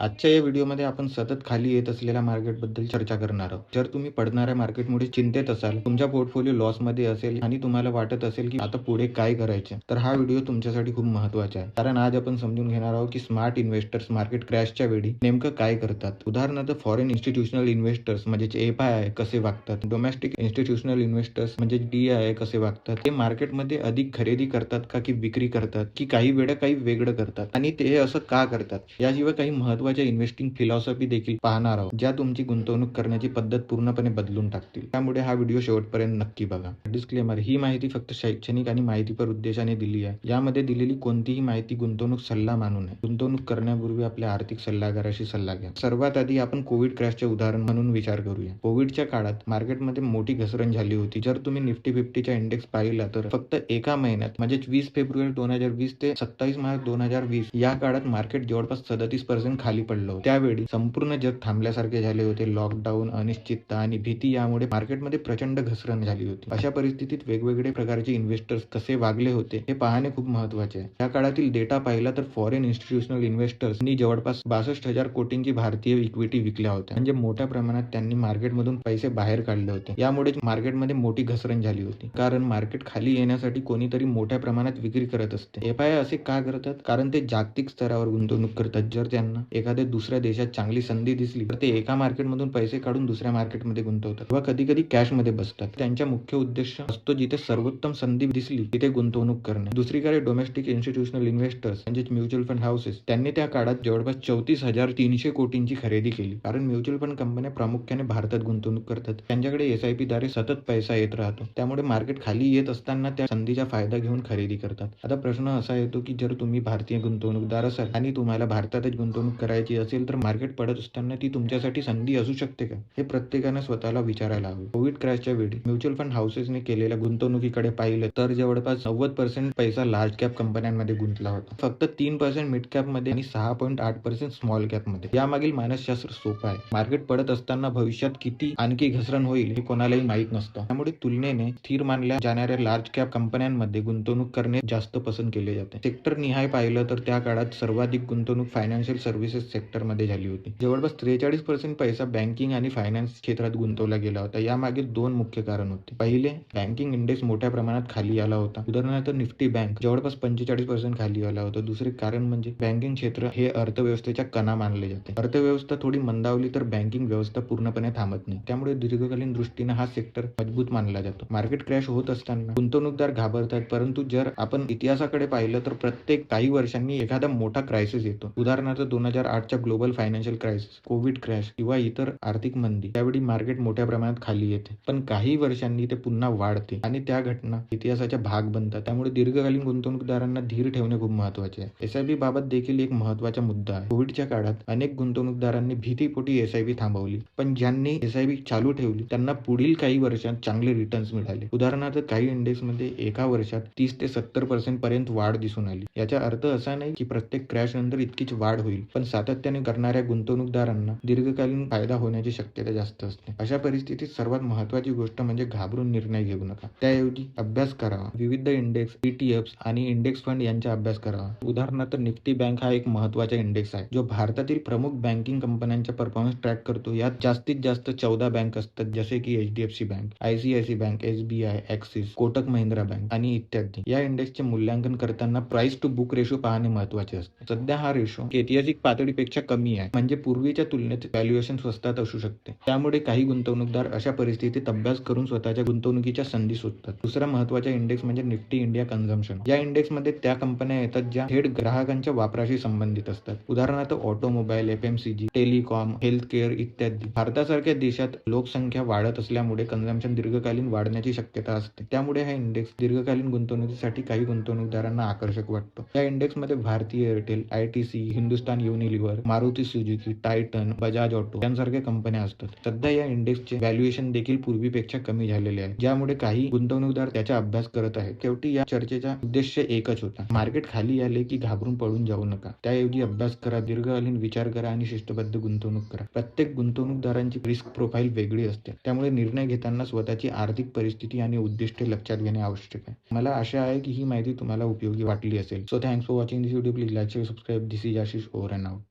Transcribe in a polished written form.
आजच्या या व्हिडिओमध्ये आपण सतत खाली येत असलेल्या मार्केटबद्दल चर्चा करणार आहोत. जर तुम्ही पडणाऱ्या मार्केटमुळे चिंतेत असाल, तुमचा पोर्टफोलिओ लॉसमध्ये असेल आणि तुम्हाला वाटत असेल की आता पुढे काय करायचे, तर हा व्हिडिओ तुमच्यासाठी खूप महत्त्वाचा आहे. कारण आज आपण समजून घेणार आहोत की स्मार्ट इन्व्हेस्टर्स मार्केट क्रॅशच्या वेळी नेमकं काय करतात. उदाहरणार्थ फॉरेन इन्स्टिट्यूशनल इन्व्हेस्टर्स म्हणजे एफआयआय कसे वागतात, डोमेस्टिक इन्स्टिट्यूशनल इन्व्हेस्टर्स म्हणजे डीआयआय कसे वागतात, ते मार्केटमध्ये अधिक खरेदी करतात का की विक्री करतात की काही वेळा काही वेगळं करतात आणि ते असं का करतात. याशिवाय काही महत्त्वाच्या इन्व्हेस्टिंग फिलॉसॉफी देखील पाहणार आहोत, ज्या तुमची गुंतवणूक करण्याची पद्धत पूर्णपणे बदलून टाकतील. त्यामुळे हा व्हिडिओ शेवटपर्यंत नक्की बघा. डिस्क्लेमर: ही माहिती फक्त शैक्षणिक आणि माहितीपर उद्देशाने दिली आहे. यामध्ये दिलेली कोणतीही माहिती गुंतवणूक सल्ला मानू नये. गुंतवणूक करण्यापूर्वी आपल्या आर्थिक सल्लागाराशी सल्ला घ्या. सर्वात आधी आपण कोविड क्रॅशचे उदाहरण म्हणून विचार करूया. कोविडच्या काळात मार्केटमध्ये मोठी घसरण झाली होती. जर तुम्ही निफ्टी 50चा इंडेक्स पाहिला तर फक्त एका महिन्यात म्हणजे 20 फेब्रुवारी 2020 ते 27 मार्च 2020 या काळात मार्केट जवळपास 37% खाली पडलं होतं. त्यावेळी संपूर्ण जग थांबल्यासारखे झाले होते. लॉकडाऊन, अनिश्चितता आणि भीती यामुळे मार्केटमध्ये प्रचंड घसरण झाली होती. अशा परिस्थितीत वेगवेगळे प्रकारचे इन्व्हेस्टर्स कसे वागले होते हे पाहणे खूप महत्त्वाचे आहे. या काळातील डेटा पाहिला तर फॉरेन इन्स्टिट्यूशनल इन्व्हेस्टर्सनी जवळपास 62,000 कोटींची भारतीय इक्विटी विकल्या होत्या. म्हणजे मोठ्या प्रमाणात त्यांनी मार्केटमधून पैसे बाहेर काढले होते. यामुळे मार्केटमध्ये मोठी घसरण झाली होती. कारण मार्केट खाली येण्यासाठी कोणीतरी मोठ्या प्रमाणात विक्री करत असते. एफआयआय असे का करतात? कारण ते जागतिक स्तरावर गुंतवणूक करतात. जर त्यांना एखाद्या दुसऱ्या देशात चांगली संधी दिसली तर ते एका मार्केटमधून पैसे काढून दुसऱ्या मार्केटमध्ये गुंतवतात किंवा कधी कधी कॅशमध्ये बसतात. त्यांचा मुख्य उद्देश असतो जिथे सर्वोत्तम संधी दिसली तिथे गुंतवणूक करणे. दुसरीकडे डोमेस्टिक इन्स्टिट्यूशनल इन्व्हेस्टर्स म्हणजे म्युच्युअल फंड हाऊसेस, त्यांनी त्या काळात जवळपास 34,300 कोटींची खरेदी केली. कारण म्युच्युअल फंड कंपन्या प्रामुख्याने भारतात गुंतवणूक करतात. त्यांच्याकडे एसआयपी द्वारे सतत पैसा येत राहतो. त्यामुळे मार्केट खाली येत असताना त्या संधीचा फायदा घेऊन खरेदी करतात. आता प्रश्न असा येतो की जर तुम्ही भारतीय गुंतवणूकदार असाल आणि तुम्हाला भारतातच गुंतवणूक करायची असेल तर मार्केट पडत असताना ती तुमच्यासाठी संधी असू शकते का? हे प्रत्येकाने स्वतःला विचारायला हवे. कोविड क्रॅशच्या वेळी म्युच्युअल फंड हाऊसेसने केलेल्या गुंतवणुकीकडे पाहिलं तर जवळपास 90% पैसा लार्ज कॅप कंपन्यांमध्ये गुंतला होता. फक्त 3% मिड कॅप मध्ये आणि 6.8% स्मॉल कॅप मध्ये. यामागील मानसशास्त्र सोपं आहे. मार्केट पडत असताना भविष्यात किती आणखी घसरण होईल हे कोणालाही माहीत नसतं. त्यामुळे तुलनेने स्थिर मानल्या जाणाऱ्या लार्ज कॅप कंपन्यांमध्ये गुंतवणूक करणे जास्त पसंत केले जाते. सेक्टर निहाय पाहिलं तर त्या काळात सर्वाधिक गुंतवणूक फायनान्शियल सर्व्हिसेस सेक्टरमध्ये झाली होती. जवळपास 43% पैसा बँकिंग आणि फायनान्स क्षेत्रात गुंतवला गेला होता. यामागे दोन मुख्य कारण होते. पहिले, बँकिंग इंडेक्स मोठ्या प्रमाणात खाली आला होता. उदाहरणार्थ निफ्टी बँक जवळपास 45% खाली आला होता. दुसरे कारण म्हणजे बँकिंग क्षेत्र हे अर्थव्यवस्थेच्या कणा मानले जाते. अर्थव्यवस्था थोडी मंदावली तर बँकिंग व्यवस्था पूर्णपणे थांबत नाही. त्यामुळे दीर्घकालीन दृष्टीने हा सेक्टर मजबूत मानला जातो. मार्केट क्रॅश होत असताना गुंतवणूकदार घाबरतात, परंतु जर आपण इतिहासाकडे पाहिलं तर प्रत्येक काही वर्षांनी एखादा मोठा क्रायसिस येतो. उदाहरणार्थ 2008च्या global financial crisis, Covid crash किंवा इतर आर्थिक मंदी, त्यावेळी मार्केट मोठ्या प्रमाणात खाली येते. पण काही वर्षांनी ते पुन्हा वाढते आणि त्या घटना इतिहासाचा भाग बनतात. त्यामुळे दीर्घकालीन गुंतवणूकदारांना धीर ठेवणे खूप महत्त्वाचे आहे. एसआयपी बाबत देखील एक महत्त्वाचा मुद्दा आहे. कोविडच्या काळात अनेक गुंतवणूकदारांनी भीतीपोटी एसआयपी थांबवली, पण ज्यांनी एसआयपी चालू ठेवली त्यांना पुढील काही वर्षांत चांगले रिटर्न्स मिळाले. उदाहरणार्थ काही इंडेक्समध्ये एका वर्षात 30 ते 70% पर्यंत वाढ दिसून आली. याचा अर्थ असा नाही की प्रत्येक क्रॅश नंतर इतकीच वाढ होईल, पण सातत्याने करणाऱ्या गुंतवणूकदारांना दीर्घकालीन फायदा होण्याची शक्यता जास्त असते. अशा परिस्थितीत सर्वात महत्त्वाची गोष्ट म्हणजे घाबरून निर्णय घेऊ नका. त्याऐवजी अभ्यास करावा. विविध इंडेक्स, ETFs आणि इंडेक्स फंड यांचा अभ्यास करावा. उदाहरणार्थ निफ्टी बँक हा एक महत्त्वाचा इंडेक्स आहे जो भारतातील प्रमुख बँकिंग कंपन्यांचा परफॉर्मन्स ट्रॅक करतो. यात जास्तीत जास्त 14 बँक असतात, जसे की HDFC bank, ICICI bank, SBI, axis, Kotak Mahindra bank आणि इत्यादी. या इंडेक्सचे मूल्यांकन करताना प्राइस टू बुक रेशो पाहणे महत्त्वाचे असते. सध्या हा रेशो ऐतिहासिक पातळीपेक्षा कमी आहे, म्हणजे पूर्वीच्या तुलनेत व्हॅल्युएशन स्वस्तात असू शकते. त्यामुळे काही गुंतवणूकदार अशा परिस्थितीत अभ्यास करून स्वतःच्या गुंतवणुकीच्या संधी शोधतात. दुसरा महत्त्वाचा इंडेक्स म्हणजे निफ्टी इंडिया कन्झम्पशन. या इंडेक्समध्ये त्या कंपन्या येतात ज्या थेट ग्राहकांच्या वापराशी संबंधित असतात. उदाहरणार्थ ऑटोमोबाईल, FMCG, टेलिकॉम, हेल्थकेअर इत्यादी. भारतासारख्या देशात लोकसंख्या वाढत असल्यामुळे कन्झम्पशन दीर्घकालीन वाढण्याची शक्यता असते. त्यामुळे हा इंडेक्स दीर्घकालीन गुंतवणुकीसाठी काही गुंतवणूकदारांना आकर्षक वाटतो. या इंडेक्समध्ये भारतीय Airtel, ITC, Hindustan Unilever, Maruti Suzuki, Titan, Bajaj auto यांसारख्या कंपन्या असतात. सध्या या इंडेक्सचे व्हॅल्युएशन देखील पूर्वीपेक्षा कमी झालेले आहे, ज्यामुळे काही गुंतवणूकदार त्याचा अभ्यास करत आहेत. शेवटी या चर्चेचा उद्देश एकच होता: मार्केट खाली आले की घाबरून पळून जाऊ नका. त्याऐवजी अभ्यास करा, दीर्घकालीन विचार करा आणि शिस्तबद्ध गुंतवणूक करा. प्रत्येक गुंतवणूकदारांची रिस्क प्रोफाईल वेगळी असते, त्यामुळे निर्णय घेताना स्वतःची आर्थिक परिस्थिती आणि उद्दिष्टे लक्षात घेणे आवश्यक आहे. मला आशा आहे की ही माहिती तुम्हाला उपयोगी वाटली असेल. So thanks for watching this video. Please like, share, subscribe. This is Ashish, over and out.